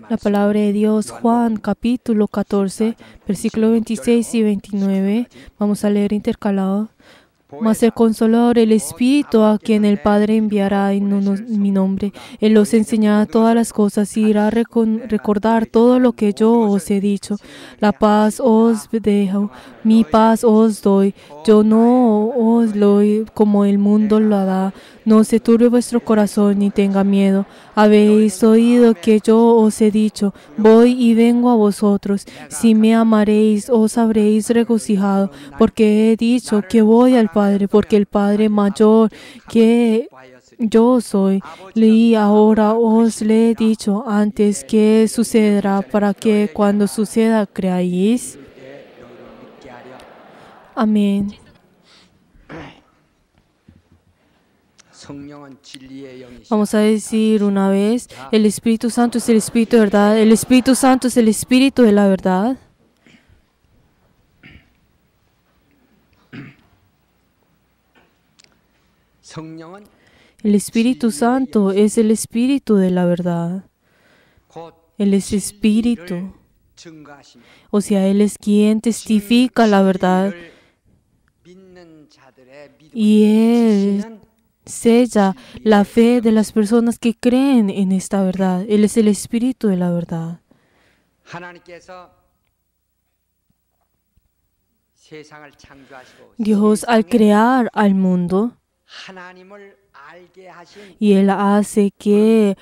La palabra de Dios, Juan capítulo 14, versículos 26 y 29. Vamos a leer intercalado. Mas el Consolador, el Espíritu, a quien el Padre enviará en mi nombre, Él os enseñará todas las cosas y irá a recordar todo lo que yo os he dicho. La paz os dejo, mi paz os doy. Yo no os doy como el mundo lo da. No se turbe vuestro corazón ni tenga miedo. Habéis oído que yo os he dicho, voy y vengo a vosotros. Si me amaréis, os habréis regocijado, porque he dicho que voy al Padre, porque el Padre mayor que yo soy. Y ahora os le he dicho antes que sucederá, para que cuando suceda creáis. Amén. Vamos a decir una vez, el Espíritu Santo es el Espíritu de verdad, el Espíritu Santo es el Espíritu de la verdad. El Espíritu Santo es el Espíritu de la verdad. Él es Espíritu. O sea, Él es quien testifica la verdad. Y Él sella la fe de las personas que creen en esta verdad. Él es el Espíritu de la verdad. Dios, al crear al mundo, y Él hace que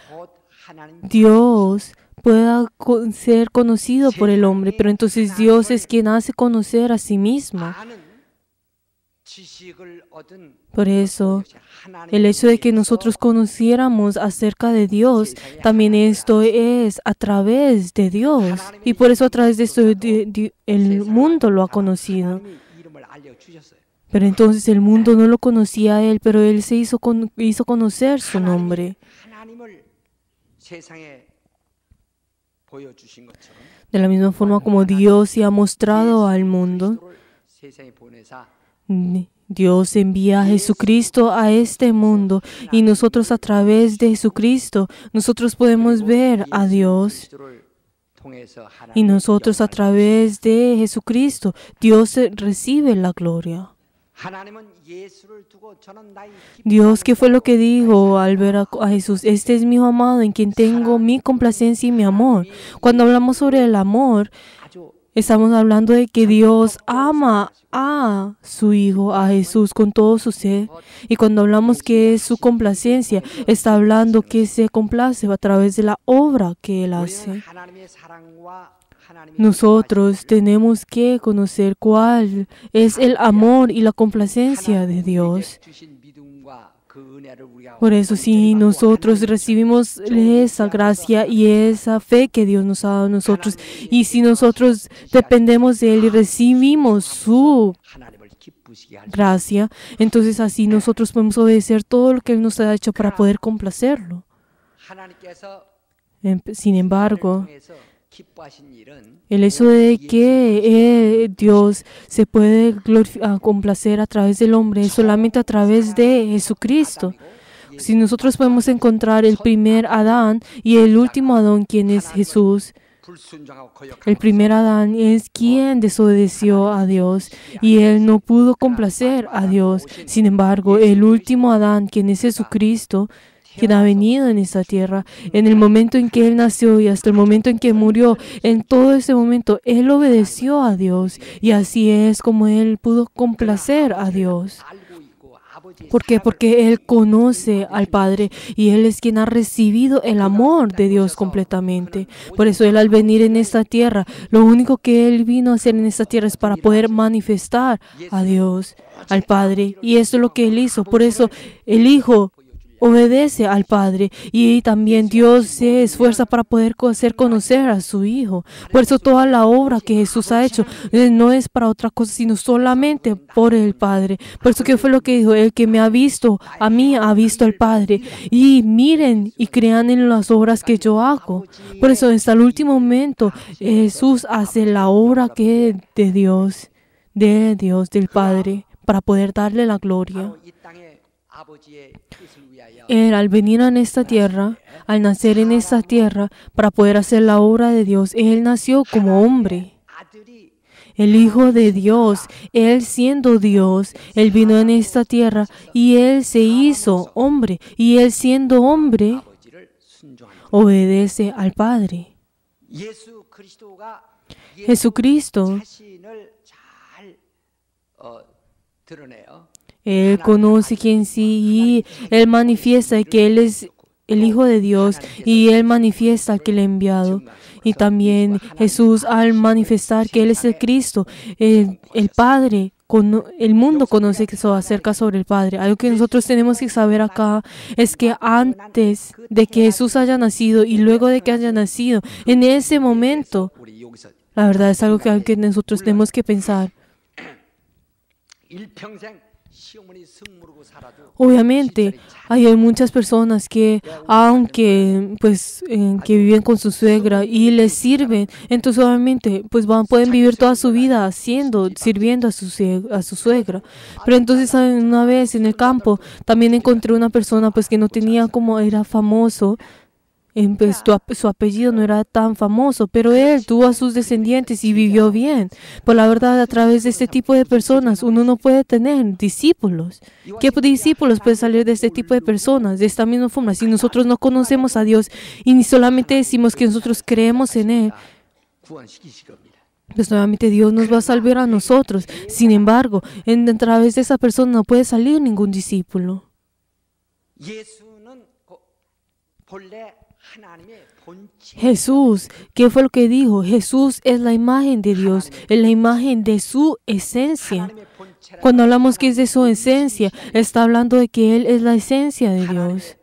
Dios pueda ser conocido por el hombre, pero entonces Dios es quien hace conocer a sí mismo. Por eso, el hecho de que nosotros conociéramos acerca de Dios, también esto es a través de Dios. Y por eso a través de esto el mundo lo ha conocido. Pero entonces el mundo no lo conocía a Él, pero Él se hizo conocer su nombre. De la misma forma como Dios se ha mostrado al mundo, Dios envía a Jesucristo a este mundo y nosotros a través de Jesucristo, nosotros podemos ver a Dios. Y nosotros a través de Jesucristo, Dios recibe la gloria. Dios, ¿qué fue lo que dijo al ver a Jesús? Este es mi Hijo amado en quien tengo mi complacencia y mi amor. Cuando hablamos sobre el amor, estamos hablando de que Dios ama a su Hijo, a Jesús, con todo su ser. Y cuando hablamos que es su complacencia, está hablando que se complace a través de la obra que Él hace. Nosotros tenemos que conocer cuál es el amor y la complacencia de Dios. Por eso, si nosotros recibimos esa gracia y esa fe que Dios nos ha dado a nosotros, y si nosotros dependemos de Él y recibimos su gracia, entonces así nosotros podemos obedecer todo lo que Él nos ha hecho para poder complacerlo. Sin embargo, el hecho de que Dios se puede complacer a través del hombre es solamente a través de Jesucristo. Si nosotros podemos encontrar el primer Adán y el último Adán, quien es Jesús. El primer Adán es quien desobedeció a Dios y él no pudo complacer a Dios. Sin embargo, el último Adán, quien es Jesucristo, quien ha venido en esta tierra, en el momento en que Él nació y hasta el momento en que murió, en todo ese momento, Él obedeció a Dios y así es como Él pudo complacer a Dios. ¿Por qué? Porque Él conoce al Padre y Él es quien ha recibido el amor de Dios completamente. Por eso Él al venir en esta tierra, lo único que Él vino a hacer en esta tierra es para poder manifestar a Dios, al Padre. Y eso es lo que Él hizo. Por eso el Hijo obedece al Padre y también Dios se esfuerza para poder hacer conocer a su Hijo. Por eso toda la obra que Jesús ha hecho no es para otra cosa, sino solamente por el Padre. Por eso, ¿qué fue lo que dijo? El que me ha visto, a mí ha visto al Padre. Y miren y crean en las obras que yo hago. Por eso, hasta el último momento, Jesús hace la obra que es de Dios, del Padre, para poder darle la gloria. Él, al venir a esta tierra, al nacer en esta tierra, para poder hacer la obra de Dios, Él nació como hombre. El Hijo de Dios, Él siendo Dios, Él vino en esta tierra y Él se hizo hombre. Y Él siendo hombre, obedece al Padre. Jesucristo, Él conoce quién sí y Él manifiesta que Él es el Hijo de Dios y Él manifiesta que le ha enviado. Y también Jesús, al manifestar que Él es el Cristo, el Padre, el mundo conoce eso acerca sobre el Padre. Algo que nosotros tenemos que saber acá es que antes de que Jesús haya nacido y luego de que haya nacido, en ese momento, la verdad es algo que nosotros tenemos que pensar. Obviamente, hay muchas personas que, aunque que viven con su suegra y les sirven, entonces obviamente pueden vivir toda su vida sirviendo a su suegra. Pero entonces una vez en el campo también encontré una persona que no tenía como era famoso. Su apellido no era tan famoso, pero él tuvo a sus descendientes y vivió bien. Por la verdad, a través de este tipo de personas, uno no puede tener discípulos. ¿Qué discípulos pueden salir de este tipo de personas? De esta misma forma, si nosotros no conocemos a Dios y ni solamente decimos que nosotros creemos en Él, pues nuevamente Dios nos va a salvar a nosotros. Sin embargo, a través de esa persona no puede salir ningún discípulo. Jesús, ¿qué fue lo que dijo? Jesús es la imagen de Dios, es la imagen de su esencia. Cuando hablamos que es de su esencia, está hablando de que Él es la esencia de Dios.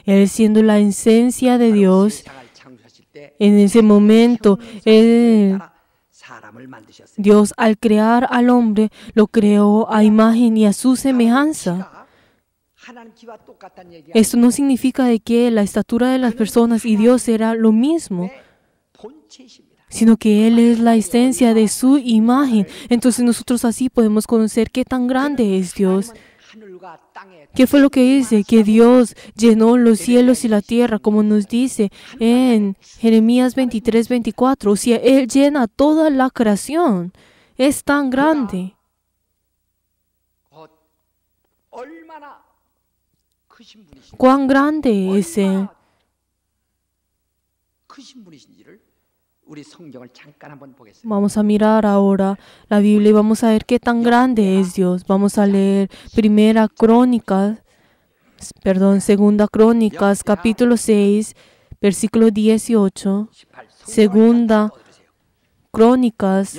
Él siendo la esencia de Dios, en ese momento, Dios al crear al hombre, lo creó a imagen y a su semejanza. Esto no significa de que la estatura de las personas y Dios era lo mismo, sino que Él es la esencia de su imagen. Entonces nosotros así podemos conocer qué tan grande es Dios. ¿Qué fue lo que dice? Que Dios llenó los cielos y la tierra, como nos dice en Jeremías 23:24. O sea, Él llena toda la creación. Es tan grande. ¿Cuán grande es Él? Vamos a mirar ahora la Biblia y vamos a ver qué tan grande es Dios. Vamos a leer Segunda Crónicas, capítulo 6, versículo 18. Segunda Crónicas,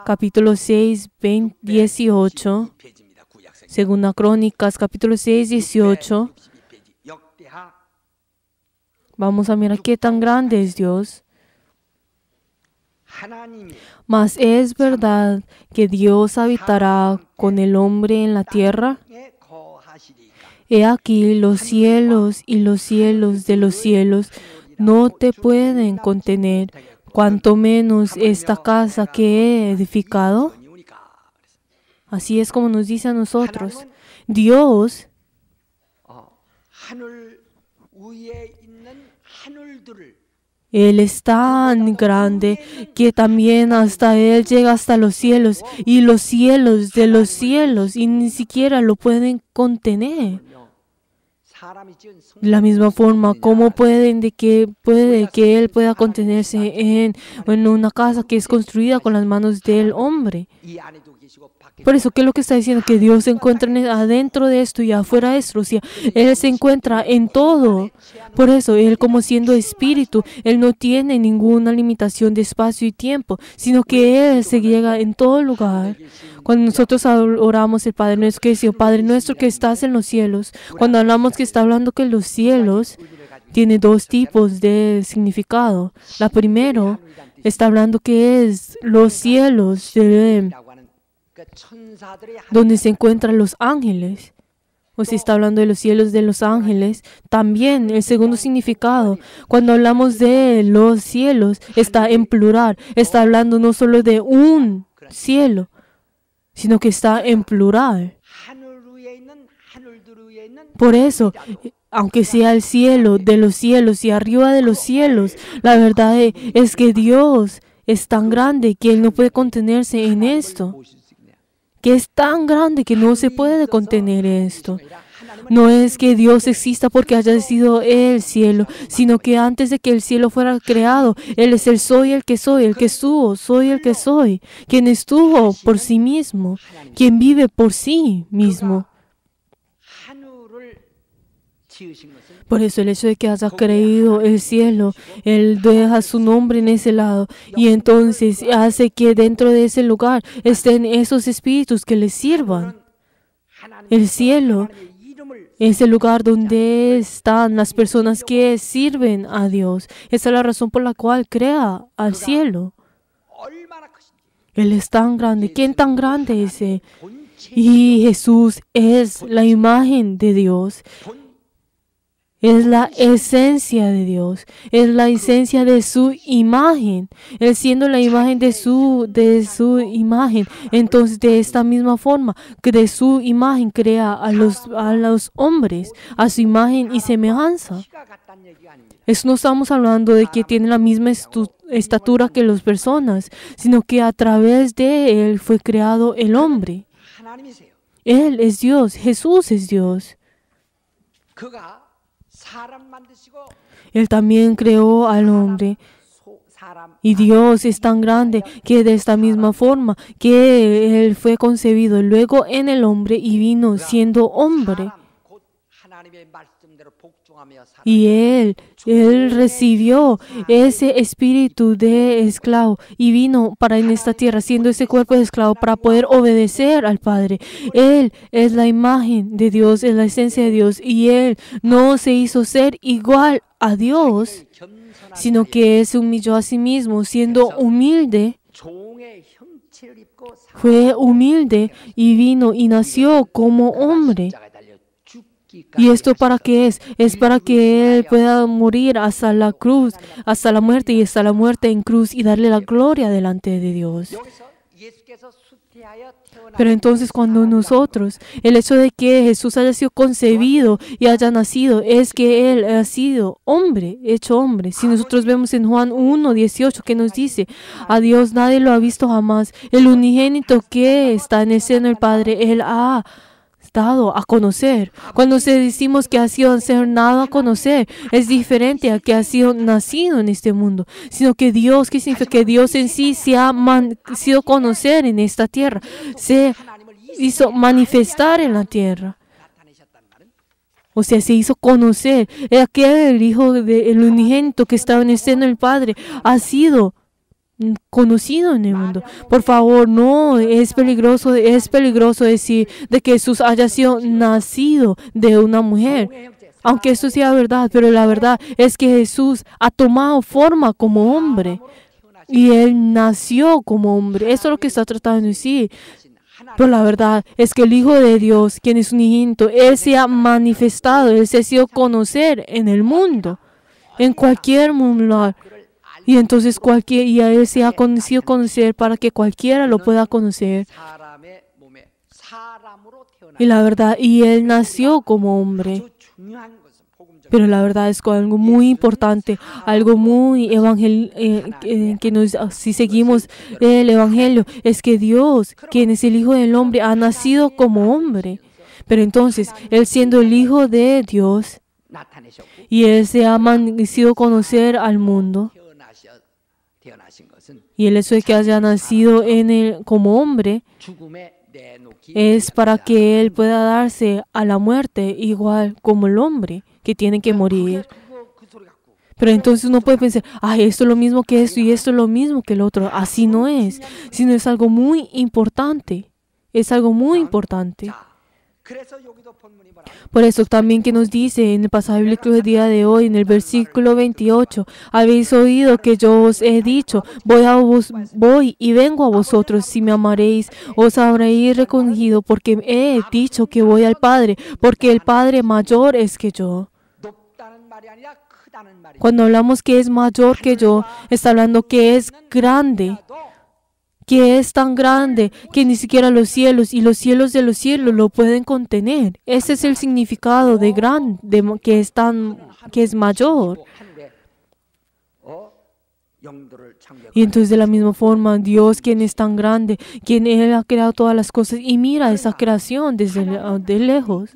capítulo 6, 18. Segunda Crónicas, capítulo 6, 18. Vamos a mirar qué tan grande es Dios. Mas es verdad que Dios habitará con el hombre en la tierra. He aquí los cielos y los cielos de los cielos no te pueden contener, cuanto menos esta casa que he edificado. Así es como nos dice a nosotros. Dios Él es tan grande que también hasta Él llega hasta los cielos y los cielos de los cielos y ni siquiera lo pueden contener. De la misma forma, ¿cómo puede que Él pueda contenerse en una casa que es construida con las manos del hombre? Por eso, ¿qué es lo que está diciendo? Que Dios se encuentra adentro de esto y afuera de esto. O sea, Él se encuentra en todo. Por eso, Él como siendo espíritu, Él no tiene ninguna limitación de espacio y tiempo, sino que Él se llega en todo lugar. Cuando nosotros oramos el Padre Nuestro, que dice, Padre Nuestro que estás en los cielos, cuando hablamos que está hablando que los cielos tiene dos tipos de significado. La primero está hablando que es los cielos donde se encuentran los ángeles. O si está hablando de los cielos de los ángeles. También el segundo significado, cuando hablamos de los cielos, está en plural. Está hablando no solo de un cielo, sino que está en plural. Por eso, aunque sea el cielo de los cielos y arriba de los cielos, la verdad es que Dios es tan grande que Él no puede contenerse en esto. Que es tan grande que no se puede contener esto. No es que Dios exista porque haya sido el cielo, sino que antes de que el cielo fuera creado, Él es el soy, el que estuvo, soy el que soy, quien estuvo por sí mismo, quien vive por sí mismo. Por eso el hecho de que haya creído el cielo, Él deja su nombre en ese lado y entonces hace que dentro de ese lugar estén esos espíritus que les sirvan. El cielo es el lugar donde están las personas que sirven a Dios. Esa es la razón por la cual crea al cielo. Él es tan grande. ¿Quién tan grande es Él? Y Jesús es la imagen de Dios. Es la esencia de Dios, es la esencia de su imagen. Él siendo la imagen de su imagen, entonces de esta misma forma, que de su imagen crea a los hombres, a su imagen y semejanza. Eso no estamos hablando de que tiene la misma estatura que las personas, sino que a través de Él fue creado el hombre. Él es Dios, Jesús es Dios. Él también creó al hombre. Y Dios es tan grande que de esta misma forma que Él fue concebido luego en el hombre y vino siendo hombre. Y Él recibió ese espíritu de esclavo y vino para en esta tierra siendo ese cuerpo de esclavo para poder obedecer al Padre. Él es la imagen de Dios, es la esencia de Dios y Él no se hizo ser igual a Dios, sino que Él se humilló a sí mismo siendo humilde. Fue humilde y vino y nació como hombre. ¿Y esto para qué es? Es para que Él pueda morir hasta la cruz, hasta la muerte y hasta la muerte en cruz y darle la gloria delante de Dios. Pero entonces cuando nosotros, el hecho de que Jesús haya sido concebido y haya nacido, es que Él ha sido hombre, hecho hombre. Si nosotros vemos en Juan 1:18 que nos dice, a Dios nadie lo ha visto jamás, el unigénito que está en el seno del Padre, Él ha dado a conocer. Cuando decimos que ha sido ser nada a conocer, es diferente a que ha sido nacido en este mundo, sino que Dios, ¿qué significa? Que Dios en sí se ha sido conocer en esta tierra, se hizo manifestar en la tierra. O sea, se hizo conocer. El Hijo del unigénito que estaba en el seno del Padre ha sido conocido en el mundo. Por favor, no es peligroso decir de que Jesús haya sido nacido de una mujer. Aunque esto sea verdad, pero la verdad es que Jesús ha tomado forma como hombre y Él nació como hombre. Eso es lo que está tratando de decir. Pero la verdad es que el Hijo de Dios, quien es unigénito, Él se ha manifestado, Él se ha sido conocer en el mundo, en cualquier lugar. Y entonces y a Él se ha conocido conocer para que cualquiera lo pueda conocer. Y la verdad, y Él nació como hombre. Pero la verdad es que algo muy importante, algo muy si seguimos el Evangelio, es que Dios, quien es el Hijo del Hombre, ha nacido como hombre. Pero entonces, Él siendo el Hijo de Dios, y Él se ha sido conocer al mundo, y el hecho de que haya nacido como hombre es para que Él pueda darse a la muerte igual como el hombre que tiene que morir. Pero entonces uno puede pensar, esto es lo mismo que esto y esto es lo mismo que el otro. Así no es, sino es algo muy importante. Es algo muy importante. Por eso también que nos dice en el pasaje bíblico del día de hoy, en el versículo 28, habéis oído que yo os he dicho, voy y vengo a vosotros, si me amaréis, os habréis reconocido, porque he dicho que voy al Padre, porque el Padre mayor es que yo. Cuando hablamos que es mayor que yo, está hablando que es grande, que es tan grande que ni siquiera los cielos y los cielos de los cielos lo pueden contener. Ese es el significado de grande, que es mayor. Y entonces de la misma forma, Dios, quien es tan grande, quien Él ha creado todas las cosas y mira esa creación desde de lejos.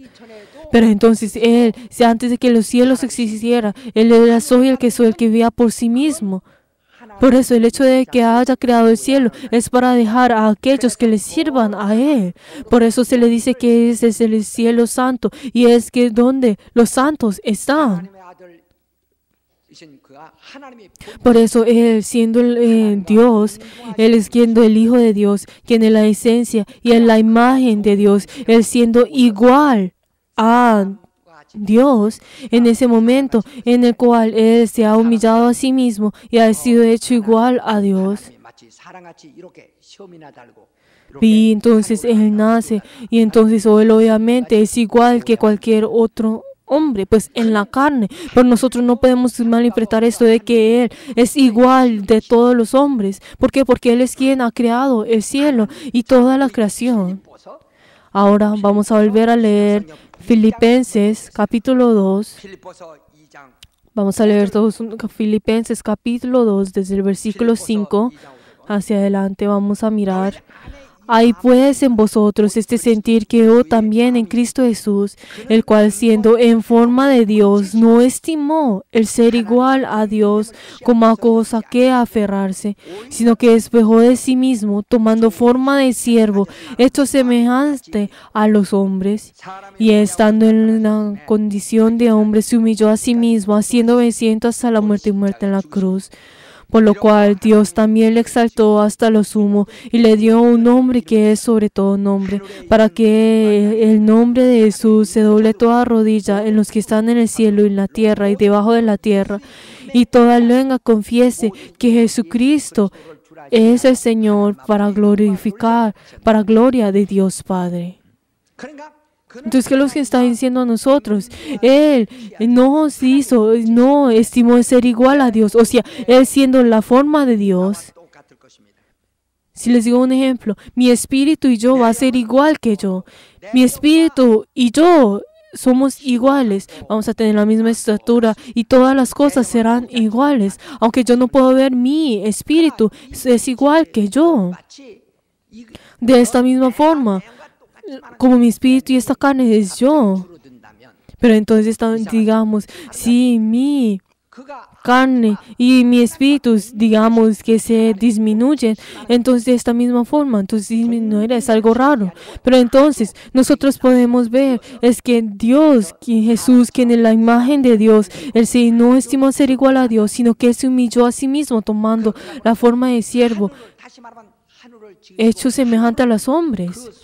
Pero entonces Él, si antes de que los cielos existieran, Él era soy el que vivía por sí mismo. Por eso el hecho de que haya creado el cielo es para dejar a aquellos que le sirvan a Él. Por eso se le dice que ese es el cielo santo y es que donde los santos están. Por eso Él, siendo Dios, Él es siendo el Hijo de Dios, quien es la esencia y es la imagen de Dios, Él siendo igual a Dios en ese momento en el cual Él se ha humillado a sí mismo y ha sido hecho igual a Dios. Y entonces Él nace y entonces Él obviamente es igual que cualquier otro hombre, pues en la carne. Pero nosotros no podemos malinterpretar esto de que Él es igual de todos los hombres. ¿Por qué? Porque Él es quien ha creado el cielo y toda la creación. Ahora vamos a volver a leer Filipenses capítulo 2. Vamos a leer todos Filipenses capítulo 2 desde el versículo 5 hacia adelante. Vamos a mirar. Hay pues en vosotros este sentir que hubo también en Cristo Jesús, el cual siendo en forma de Dios, no estimó el ser igual a Dios como a cosa que aferrarse, sino que despojó de sí mismo, tomando forma de siervo, hecho semejante a los hombres, y estando en la condición de hombre, se humilló a sí mismo, haciendo obediente hasta la muerte y muerte en la cruz. Por lo cual Dios también le exaltó hasta lo sumo y le dio un nombre que es sobre todo nombre, para que el nombre de Jesús se doble toda rodilla en los que están en el cielo y en la tierra y debajo de la tierra, y toda lengua confiese que Jesucristo es el Señor para gloria de Dios Padre. Entonces, ¿qué es lo que está diciendo a nosotros? Él no estimó ser igual a Dios. O sea, Él siendo la forma de Dios. Si les digo un ejemplo, mi espíritu y yo va a ser igual que yo. Mi espíritu y yo somos iguales. Vamos a tener la misma estatura y todas las cosas serán iguales. Aunque yo no puedo ver mi espíritu, es igual que yo. De esta misma forma, como mi espíritu y esta carne es yo. Pero entonces digamos, si mi carne y mi espíritu, digamos, que se disminuyen, entonces de esta misma forma, entonces disminuir es algo raro. Pero entonces nosotros podemos ver, es que Dios, Jesús, quien es la imagen de Dios, Él no estimó ser igual a Dios, sino que Él se humilló a sí mismo, tomando la forma de siervo, hecho semejante a los hombres.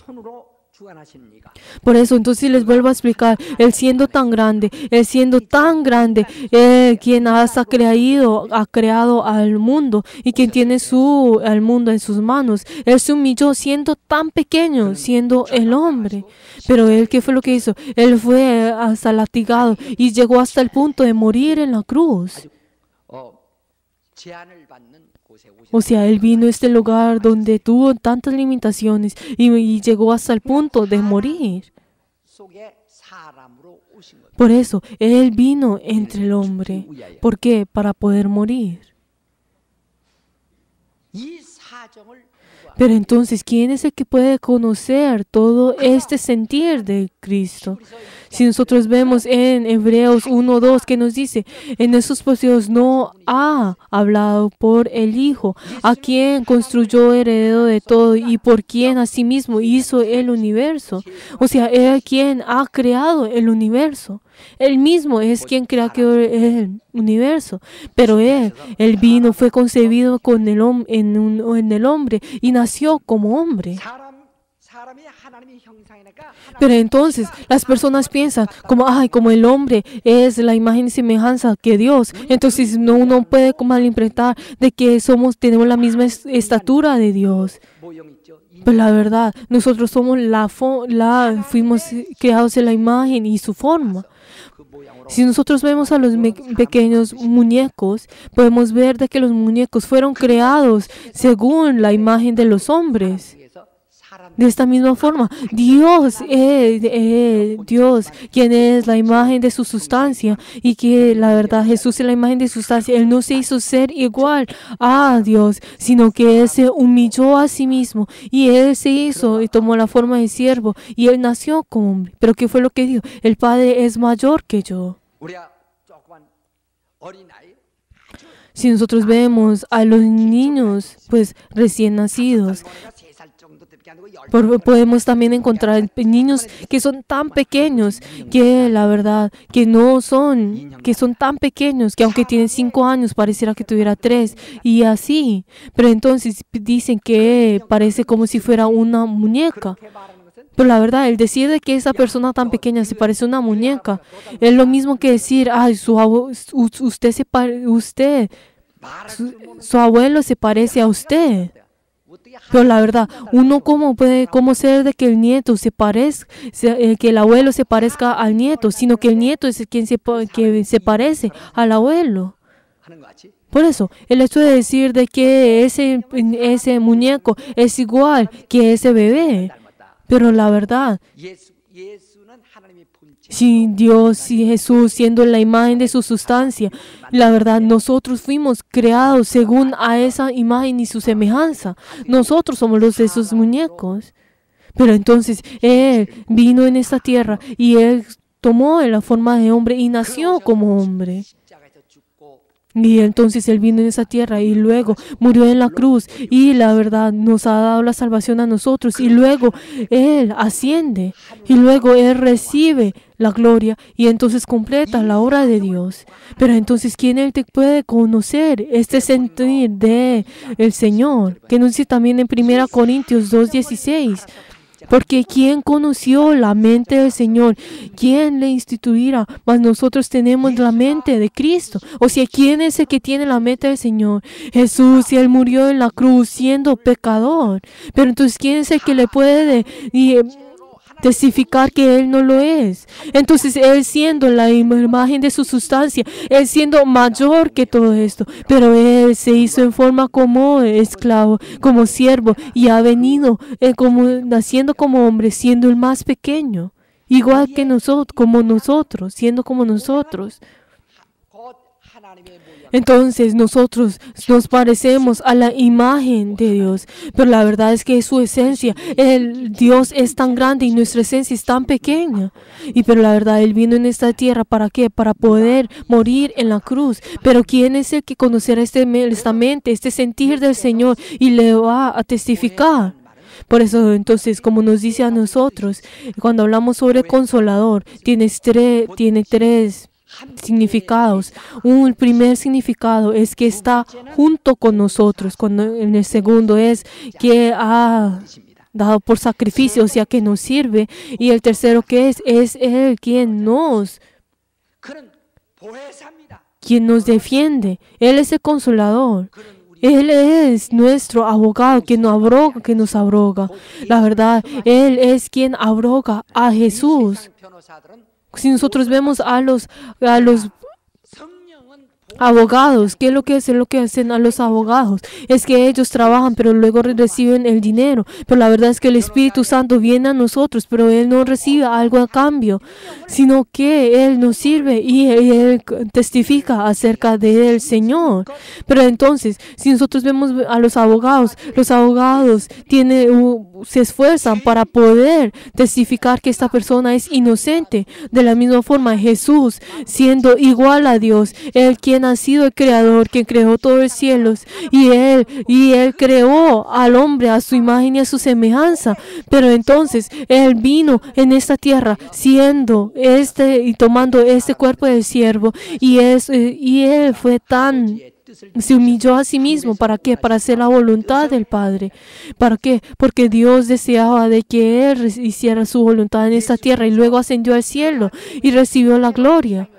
Por eso, entonces les vuelvo a explicar, Él siendo tan grande, quien ha creado al mundo y quien tiene al mundo en sus manos, Él se humilló siendo tan pequeño, siendo el hombre. Pero Él, ¿qué fue lo que hizo? Él fue hasta latigado y llegó hasta el punto de morir en la cruz. O sea, Él vino a este lugar donde tuvo tantas limitaciones y llegó hasta el punto de morir. Por eso, Él vino entre el hombre. ¿Por qué? Para poder morir. Pero entonces, ¿quién es el que puede conocer todo este sentir de Cristo? Si nosotros vemos en Hebreos 1:2 que nos dice, en esos Dios no ha hablado por el Hijo, a quien construyó heredero de todo y por quien asimismo hizo el universo. O sea, Él quien ha creado el universo. Él mismo es quien creó el universo. Pero Él vino, fue concebido en el hombre y nació como hombre. Pero entonces las personas piensan como el hombre es la imagen y semejanza que Dios, entonces uno puede malinterpretar de que tenemos la misma estatura de Dios. Pero la verdad, nosotros somos fuimos creados en la imagen y su forma. Si nosotros vemos a los pequeños muñecos, podemos ver de que los muñecos fueron creados según la imagen de los hombres. De esta misma forma, Dios, quien es la imagen de su sustancia, y que la verdad Jesús es la imagen de su sustancia, Él no se hizo ser igual a Dios, sino que Él se humilló a sí mismo, y Él se hizo y tomó la forma de siervo, y Él nació como hombre. Pero ¿qué fue lo que dijo? El Padre es mayor que yo. Si nosotros vemos a los niños, pues recién nacidos, podemos también encontrar niños que son tan pequeños que la verdad que son tan pequeños que aunque tienen 5 años pareciera que tuviera 3 y así. Pero entonces dicen que parece como si fuera una muñeca. Pero la verdad, el decir de que esa persona tan pequeña se parece a una muñeca es lo mismo que decir, ay, su abuelo se parece a usted. Pero la verdad, uno cómo ser de que el nieto se parezca, que el abuelo se parezca al nieto, sino que el nieto es quien se parece al abuelo. Por eso, el hecho de decir de que ese muñeco es igual que ese bebé, pero la verdad, si Jesús siendo la imagen de su sustancia, la verdad, nosotros fuimos creados según a esa imagen y su semejanza. Nosotros somos los de esos muñecos. Pero entonces, Él vino en esta tierra y Él tomó la forma de hombre y nació como hombre. Y entonces Él vino en esa tierra y luego murió en la cruz y la verdad nos ha dado la salvación a nosotros y luego Él asciende y luego Él recibe la gloria y entonces completa la obra de Dios. Pero entonces, ¿quién Él te puede conocer? Este sentir de el Señor, que nos dice también en 1 Corintios 2:16. Porque ¿quién conoció la mente del Señor? ¿Quién le instituirá? Mas nosotros tenemos la mente de Cristo. O sea, ¿quién es el que tiene la mente del Señor? Jesús, y Él murió en la cruz siendo pecador. Pero entonces, ¿quién es el que le puede testificar que Él no lo es? Entonces, Él siendo la imagen de su sustancia, Él siendo mayor que todo esto, pero Él se hizo en forma como esclavo, como siervo, y ha venido naciendo como hombre, siendo el más pequeño, igual que nosotros, siendo como nosotros. Entonces nosotros nos parecemos a la imagen de Dios, pero la verdad es que su esencia, Dios es tan grande y nuestra esencia es tan pequeña. Pero la verdad, Él vino en esta tierra, ¿para qué? Para poder morir en la cruz. Pero ¿quién es el que conocerá esta mente, este sentir del Señor y le va a testificar? Por eso, entonces, como nos dice a nosotros, cuando hablamos sobre Consolador, tiene tres significados. Un primer significado es que está junto con nosotros. En el segundo es que ha dado por sacrificio, o sea que nos sirve. Y el tercero que es Él quien nos defiende. Él es el Consolador. Él es nuestro abogado, quien nos abroga. La verdad, Él es quien abroga a Jesús. Si nosotros vemos a los abogados, ¿qué es lo que hacen a los abogados? Es que ellos trabajan, pero luego reciben el dinero. Pero la verdad es que el Espíritu Santo viene a nosotros, pero Él no recibe algo a cambio, sino que Él nos sirve y Él testifica acerca del Señor. Pero entonces, si nosotros vemos a los abogados se esfuerzan para poder testificar que esta persona es inocente. De la misma forma, Jesús, siendo igual a Dios, Él quien ha sido el creador, quien creó todos los cielos, y él creó al hombre a su imagen y a su semejanza. Pero entonces Él vino en esta tierra siendo y tomando este cuerpo del siervo, y Él se humilló a sí mismo. ¿Para qué? Para hacer la voluntad del Padre. ¿Para qué? Porque Dios deseaba de que Él hiciera su voluntad en esta tierra y luego ascendió al cielo y recibió la gloria.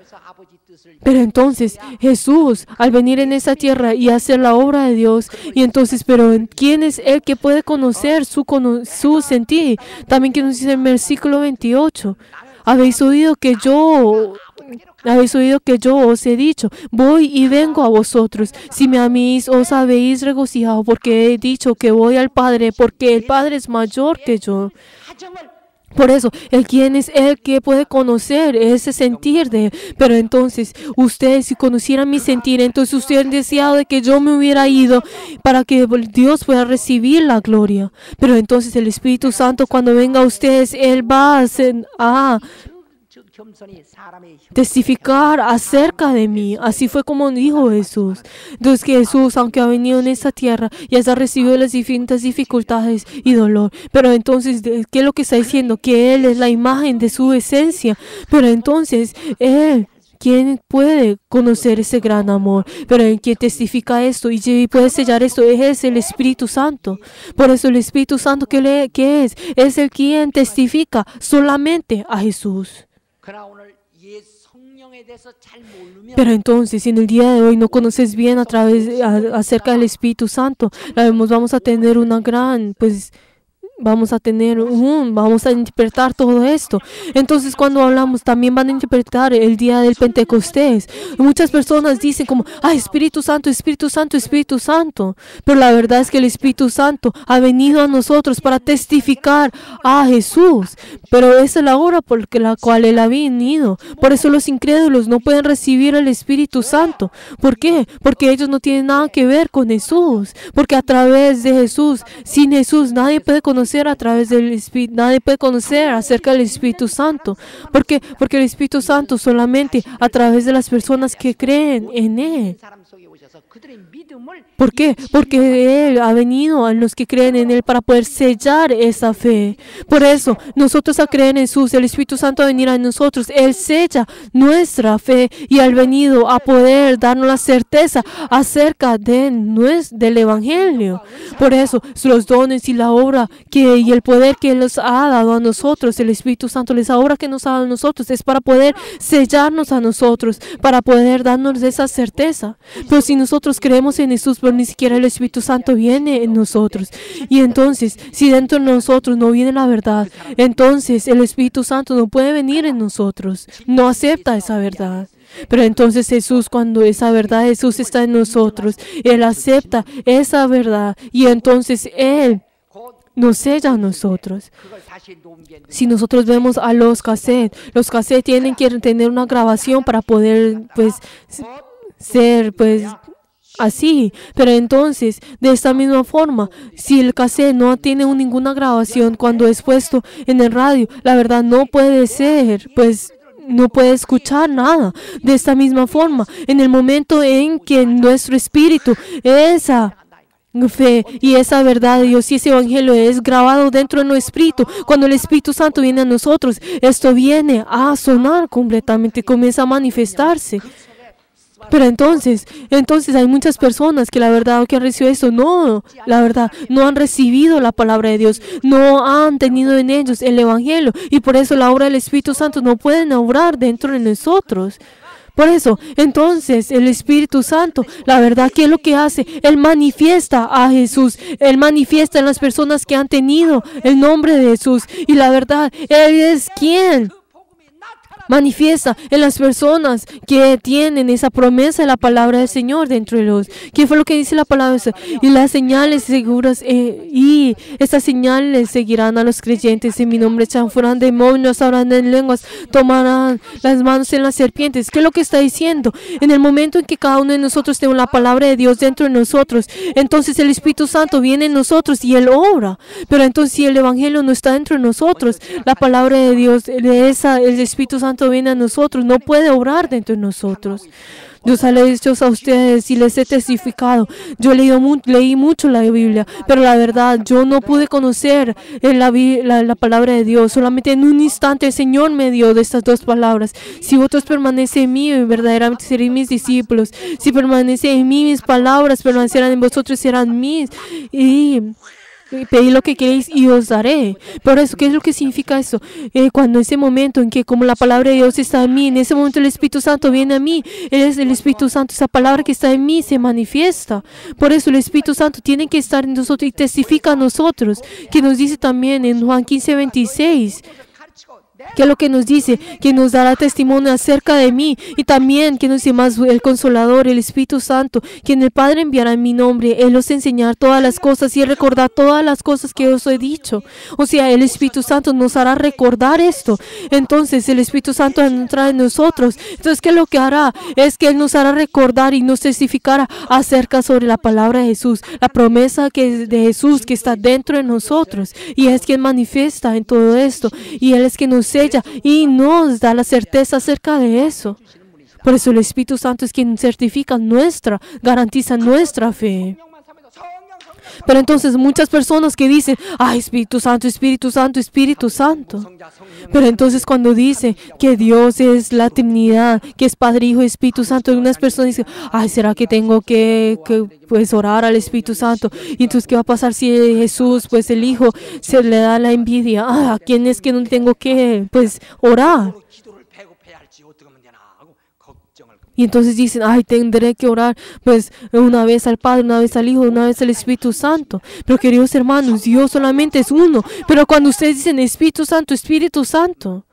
Pero entonces Jesús, al venir en esta tierra y hacer la obra de Dios, pero ¿quién es Él que puede conocer su sentir? También que nos dice el versículo 28. habéis oído que yo os he dicho, voy y vengo a vosotros. Si me améis, os habéis regocijado, porque he dicho que voy al Padre, porque el Padre es mayor que yo. Por eso, el quien es el que puede conocer ese sentir de él. Pero entonces, ustedes si conocieran mi sentir, entonces ustedes han deseado de que yo me hubiera ido para que Dios pueda recibir la gloria. Pero entonces el Espíritu Santo, cuando venga a ustedes, Él va a testificar acerca de mí. Así fue como dijo Jesús. Entonces que Jesús, aunque ha venido en esta tierra, ya ha recibido las distintas dificultades y dolor. Pero entonces, ¿qué es lo que está diciendo? Que Él es la imagen de su esencia. Pero entonces, Él, ¿quién puede conocer ese gran amor? Pero el que testifica esto y puede sellar esto es el Espíritu Santo. Por eso el Espíritu Santo, ¿qué es? Es el quien testifica solamente a Jesús. Pero entonces, si en el día de hoy no conoces bien acerca del Espíritu Santo, vamos a tener una gran, vamos a interpretar todo esto. Entonces, cuando hablamos, también van a interpretar el día del Pentecostés. Muchas personas dicen como, Espíritu Santo, Espíritu Santo, Espíritu Santo. Pero la verdad es que el Espíritu Santo ha venido a nosotros para testificar a Jesús. Pero esa es la hora por la cual Él ha venido. Por eso los incrédulos no pueden recibir el Espíritu Santo. ¿Por qué? Porque ellos no tienen nada que ver con Jesús. Porque a través de Jesús, sin Jesús, nadie puede conocer a través del Espíritu, nadie puede conocer acerca del Espíritu Santo. ¿Por qué? Porque el Espíritu Santo solamente a través de las personas que creen en Él. ¿Por qué? Porque Él ha venido a los que creen en Él para poder sellar esa fe. Por eso, nosotros a creer en Jesús, el Espíritu Santo a venir a nosotros, Él sella nuestra fe y ha venido a poder darnos la certeza acerca del Evangelio. Por eso, los dones y la obra y el poder que Él nos ha dado a nosotros, el Espíritu Santo, la obra que nos ha dado a nosotros, es para poder sellarnos a nosotros, para poder darnos esa certeza. Pero si nosotros creemos en Jesús, pero ni siquiera el Espíritu Santo viene en nosotros. Y entonces, si dentro de nosotros no viene la verdad, entonces el Espíritu Santo no puede venir en nosotros. No acepta esa verdad. Pero entonces Jesús, cuando esa verdad, Jesús está en nosotros, Él acepta esa verdad y entonces Él nos sella a nosotros. Si nosotros vemos a los cassettes tienen que tener una grabación para poder ser así. Pero entonces, de esta misma forma, si el cassette no tiene ninguna grabación cuando es puesto en el radio, la verdad no puede ser, no puede escuchar nada. De esta misma forma, en el momento en que nuestro espíritu, esa fe y esa verdad de Dios y ese evangelio es grabado dentro de nuestro espíritu, cuando el Espíritu Santo viene a nosotros, esto viene a sonar completamente, comienza a manifestarse. Pero entonces hay muchas personas que la verdad que han recibido esto, la verdad, no han recibido la palabra de Dios, no han tenido en ellos el evangelio y por eso la obra del Espíritu Santo no pueden obrar dentro de nosotros. Por eso, entonces, el Espíritu Santo, la verdad, ¿qué es lo que hace? Él manifiesta a Jesús. Él manifiesta en las personas que han tenido el nombre de Jesús. Y la verdad, Él es quien manifiesta en las personas que tienen esa promesa de la palabra del Señor dentro de los. ¿Qué fue lo que dice la palabra? Y las señales seguras, y estas señales seguirán a los creyentes. En mi nombre echarán fuera demonios, hablarán en lenguas, tomarán las manos en las serpientes. ¿Qué es lo que está diciendo? En el momento en que cada uno de nosotros tenga la palabra de Dios dentro de nosotros, entonces el Espíritu Santo viene en nosotros y Él obra. Pero entonces si el Evangelio no está dentro de nosotros, la palabra de Dios, el Espíritu Santo viene a nosotros, no puede obrar dentro de nosotros. Dios ha dicho a ustedes y les he testificado. Yo leí mucho la Biblia, pero la verdad, yo no pude conocer la palabra de Dios. Solamente en un instante el Señor me dio de estas dos palabras. Si vosotros permanecen en mí, verdaderamente seréis mis discípulos. Si permanecen en mí, mis palabras permanecerán en vosotros, serán mis. Y pedid lo que queréis y os daré. Por eso, ¿qué es lo que significa eso? Cuando ese momento en que como la palabra de Dios está en mí, en ese momento el Espíritu Santo viene a mí. Es el Espíritu Santo, esa palabra que está en mí se manifiesta. Por eso el Espíritu Santo tiene que estar en nosotros y testifica a nosotros. Que nos dice también en Juan 15:26. ¿Qué es lo que nos dice? Que nos dará testimonio acerca de mí. Y también que nos dice más el Consolador, el Espíritu Santo, quien el Padre enviará en mi nombre. Él os enseñará todas las cosas y recordar todas las cosas que os he dicho. O sea, el Espíritu Santo nos hará recordar esto. Entonces, el Espíritu Santo entra en nosotros. Entonces, ¿qué es lo que hará? Es que Él nos hará recordar y nos testificará acerca sobre la palabra de Jesús, la promesa de Jesús que está dentro de nosotros. Y es quien manifiesta en todo esto. Y Él es quien nos sella y nos da la certeza acerca de eso. Por eso el Espíritu Santo es quien certifica garantiza nuestra fe. Pero entonces muchas personas que dicen, ay, Espíritu Santo, Espíritu Santo, Espíritu Santo. Pero entonces cuando dice que Dios es la Trinidad, que es Padre, Hijo y Espíritu Santo, algunas personas dicen, ay, ¿será que tengo que pues orar al Espíritu Santo? Y entonces, ¿qué va a pasar si Jesús, pues el Hijo, se le da la envidia? ¿A quién es que no tengo que pues orar? Y entonces dicen, ay, tendré que orar pues una vez al Padre, una vez al Hijo, una vez al Espíritu Santo. Pero queridos hermanos, Dios solamente es uno. Pero cuando ustedes dicen Espíritu Santo,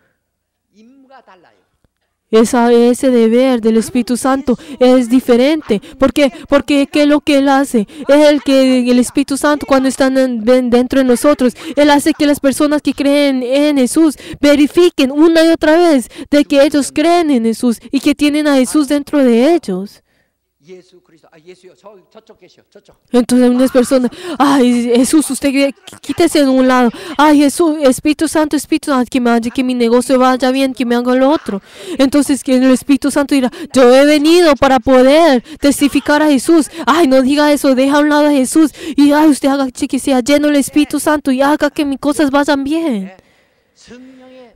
ese deber del Espíritu Santo es diferente. ¿Por qué? Porque ¿qué es lo que Él hace? Es el Espíritu Santo cuando están dentro de nosotros. Él hace que las personas que creen en Jesús verifiquen una y otra vez de que ellos creen en Jesús y que tienen a Jesús dentro de ellos. Entonces unas personas, ay, Jesús, usted quítese de un lado. Ay, Jesús, Espíritu Santo, que me haga que mi negocio vaya bien, que me haga lo otro. Entonces que el Espíritu Santo dirá, yo he venido para poder testificar a Jesús. Ay, no diga eso, deja a un lado a Jesús. Y ay, usted haga que sea lleno del Espíritu Santo y haga que mis cosas vayan bien.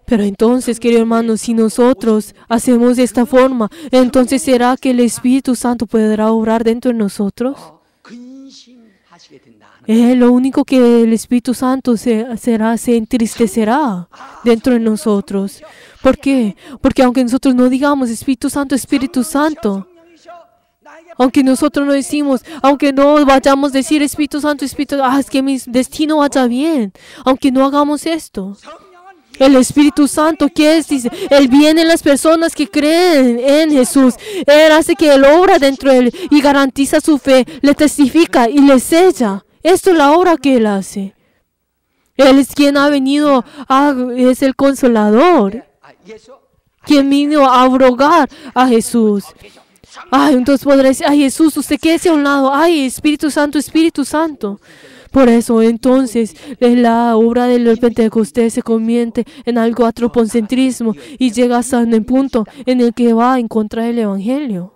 Pero entonces, querido hermano, si nosotros hacemos de esta forma, entonces ¿será que el Espíritu Santo podrá obrar dentro de nosotros? Lo único que el Espíritu Santo se entristecerá dentro de nosotros. ¿Por qué? Porque aunque nosotros no digamos Espíritu Santo, aunque nosotros no decimos, aunque no vayamos a decir Espíritu Santo, es que mi destino vaya bien, aunque no hagamos esto. El Espíritu Santo, ¿qué es? Dice, Él viene en las personas que creen en Jesús. Él hace que Él obra dentro de Él y garantiza su fe, le testifica y le sella. Esto es la obra que Él hace. Él es quien ha venido, es el Consolador, quien vino a abrogar a Jesús. Ay, entonces podrá decir, ay, Jesús, usted quédese a un lado. Ay, Espíritu Santo. Por eso, entonces, la obra del Pentecostés se convierte en algo antropocentrismo y llega hasta un punto en el que va en contra del Evangelio.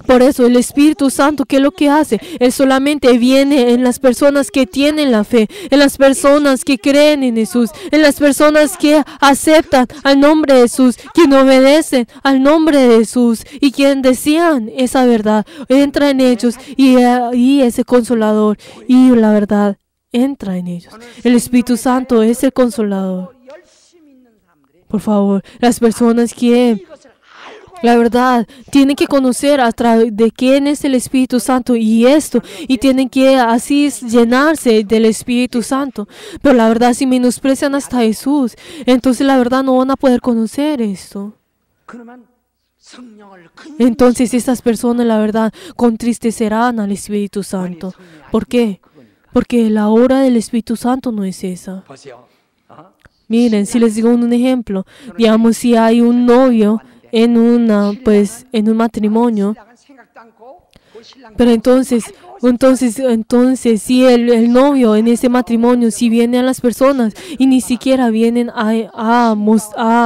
Por eso, el Espíritu Santo, ¿qué es lo que hace? Él solamente viene en las personas que tienen la fe, en las personas que creen en Jesús, en las personas que aceptan al nombre de Jesús, quien obedecen al nombre de Jesús y quien desean esa verdad. Entra en ellos y ese Consolador y la verdad entra en ellos. El Espíritu Santo es el Consolador. Por favor, las personas que la verdad, tienen que conocer a través de quién es el Espíritu Santo y tienen que así llenarse del Espíritu Santo. Pero la verdad, si menosprecian hasta Jesús, entonces la verdad no van a poder conocer esto. Entonces estas personas, la verdad, contristecerán al Espíritu Santo. ¿Por qué? Porque la obra del Espíritu Santo no es esa. Miren, si les digo un ejemplo, digamos si hay un novio en un matrimonio, pero entonces si el novio en ese matrimonio, si viene a las personas y ni siquiera vienen a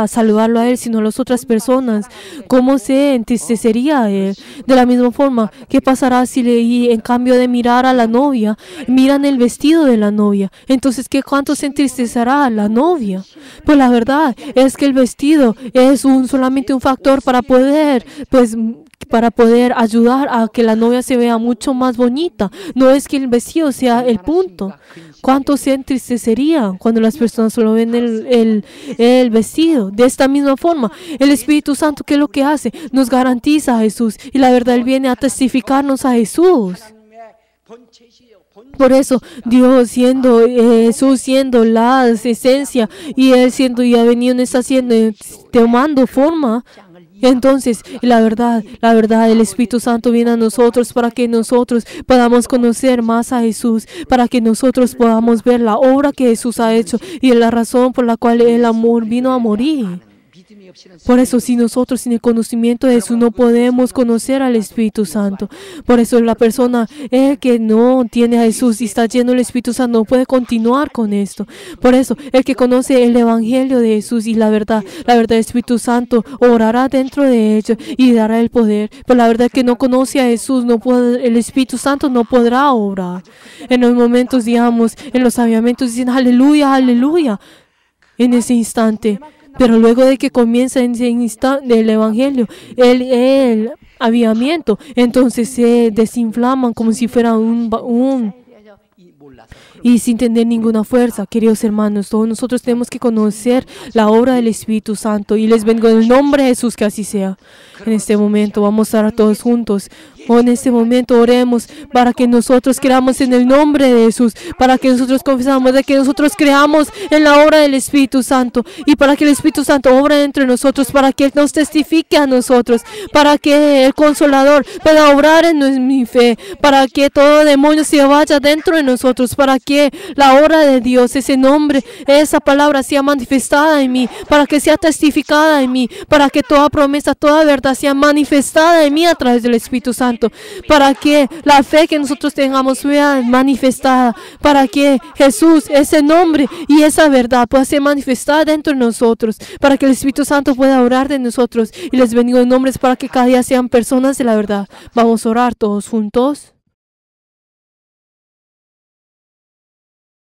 saludarlo a él, sino a las otras personas, ¿cómo se entristecería a él? De la misma forma, ¿qué pasará si en cambio de mirar a la novia, miran el vestido de la novia? Entonces, ¿cuánto se entristecerá a la novia? Pues la verdad es que el vestido es solamente un factor para poder ayudar a que la novia se vea mucho más bonita. No es que el vestido sea el punto. ¿Cuánto se entristecerían cuando las personas solo ven el vestido? De esta misma forma, el Espíritu Santo, ¿qué es lo que hace? Nos garantiza a Jesús. Y la verdad, Él viene a testificarnos a Jesús. Por eso Dios siendo Jesús siendo la esencia y Él siendo y ha venido en esta haciendo tomando forma. Entonces, la verdad, el Espíritu Santo viene a nosotros para que nosotros podamos conocer más a Jesús, para que nosotros podamos ver la obra que Jesús ha hecho y la razón por la cual el amor vino a morir. Por eso, si nosotros sin el conocimiento de Jesús no podemos conocer al Espíritu Santo. Por eso la persona que no tiene a Jesús y está lleno del Espíritu Santo no puede continuar con esto. Por eso, el que conoce el Evangelio de Jesús y la verdad del Espíritu Santo orará dentro de ellos y dará el poder. Pero la verdad que no conoce a Jesús, el Espíritu Santo no podrá obrar. En los momentos, digamos, en los avivamientos dicen aleluya, aleluya, en ese instante. Pero luego de que comienza en ese instante el Evangelio, el avivamiento, entonces se desinflaman como si fuera y sin tener ninguna fuerza. Queridos hermanos, todos nosotros tenemos que conocer la obra del Espíritu Santo y les vengo en el nombre de Jesús que así sea. En este momento vamos a orar todos juntos. En este momento oremos para que nosotros creamos en el nombre de Jesús, para que nosotros confesamos de que nosotros creamos en la obra del Espíritu Santo y para que el Espíritu Santo obra entre nosotros, para que Él nos testifique a nosotros, para que el Consolador pueda obrar en mi fe, para que todo demonio se vaya dentro de nosotros, para que la obra de Dios, ese nombre, esa palabra sea manifestada en mí, para que sea testificada en mí, para que toda promesa, toda verdad sea manifestada en mí a través del Espíritu Santo. Para que la fe que nosotros tengamos sea manifestada, para que Jesús, ese nombre y esa verdad pueda ser manifestada dentro de nosotros, para que el Espíritu Santo pueda orar de nosotros y les bendigo en nombres para que cada día sean personas de la verdad. Vamos a orar todos juntos.